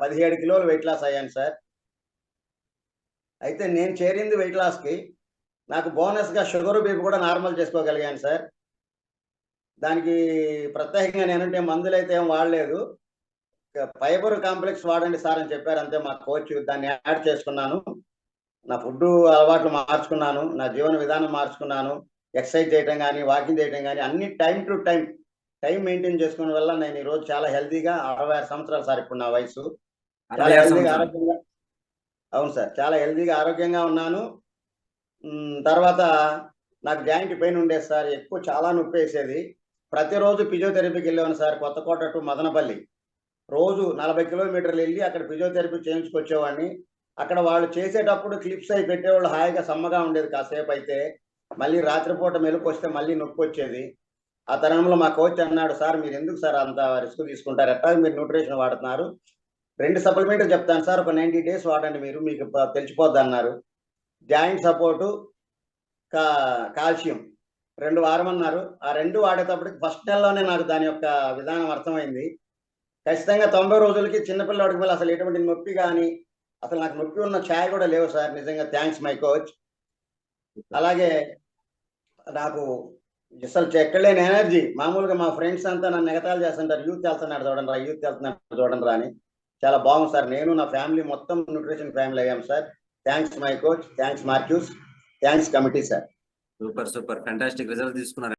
17 కిలోలు weight loss అయ్యాను sir. అయితే నేను చేరింది వెయిట్ లాస్కి, నాకు బోనస్గా షుగర్ బీపీ కూడా నార్మల్ చేసుకోగలిగాను సార్. దానికి ప్రత్యేకంగా నేనంటే మందులైతే ఏం వాడలేదు. ఫైబర్ కాంప్లెక్స్ వాడండి సార్ అని చెప్పారు అంతే మా కోచ్. దాన్ని యాడ్ చేసుకున్నాను. నా ఫుడ్ అలవాట్లు మార్చుకున్నాను, నా జీవన విధానం మార్చుకున్నాను. ఎక్సర్సైజ్ చేయడం కానీ, వాకింగ్ చేయడం కానీ అన్ని టైం టు టైం మెయింటైన్ చేసుకునే వల్ల నేను ఈరోజు చాలా హెల్తీగా 66 సంవత్సరాలు సార్ ఇప్పుడు నా వయసు. చాలా హెల్తీగా ఆరోగ్యంగా, అవును సార్, చాలా హెల్తీగా ఆరోగ్యంగా ఉన్నాను. తర్వాత నాకు జాయింట్ పెయిన్ ఉండేది సార్, ఎక్కువ చాలా నొప్పి వేసేది. ప్రతిరోజు ఫిజియోథెరపీకి వెళ్ళేవాను సార్, కొత్తకోట టు మదనపల్లి. రోజు 40 కిలోమీటర్లు వెళ్ళి అక్కడ ఫిజియోథెరపీ చేయించుకొచ్చేవాడిని. అక్కడ వాళ్ళు చేసేటప్పుడు క్లిప్స్ అయి పెట్టేవాళ్ళు, హాయిగా సమ్మగా ఉండేది కాసేపు. అయితే మళ్ళీ రాత్రిపూట మెలకు వస్తే మళ్ళీ నొప్పి వచ్చేది. ఆ తరుణంలో మా కోచ్ అన్నాడు, సార్ మీరు ఎందుకు సార్ అంత రిస్క్ తీసుకుంటారు, ఎట్లా మీరు న్యూట్రిషన్ వాడుతున్నారు, 2 సప్లిమెంట్లు చెప్తాను సార్, ఒక 90 డేస్ వాడండి, మీరు మీకు తెలిసిపోద్ది అన్నారు. Joint support, calcium 2 వాడమన్నారు. ఆ 2 వాడేటప్పటికి ఫస్ట్ నెలలోనే నాకు దాని యొక్క విధానం అర్థమైంది. ఖచ్చితంగా 90 రోజులకి చిన్నపిల్లవాడికి మళ్ళీ అసలు ఎటువంటి నొప్పి కానీ, అసలు నాకు నొప్పి ఉన్న ఛాయ్ కూడా లేవు సార్. నిజంగా థ్యాంక్స్ మై కోచ్. అలాగే నాకు అసలు ఎక్కడలేని ఎనర్జీ. మామూలుగా మా ఫ్రెండ్స్ అంతా నన్ను ఎగతాళి చేస్తుంటారు, యూత్ వెళ్తున్నాడు చూడండి రా, యూత్ వెళ్తున్నాడు చూడండి రా అని. చాలా బాగుంది సార్. నేను నా ఫ్యామిలీ మొత్తం న్యూట్రిషన్ ఫ్యామిలీ అయ్యాం sir. Thanks my coach, thanks Marcus, thanks committee sir. Super, fantastic result తీసుకున్నారు.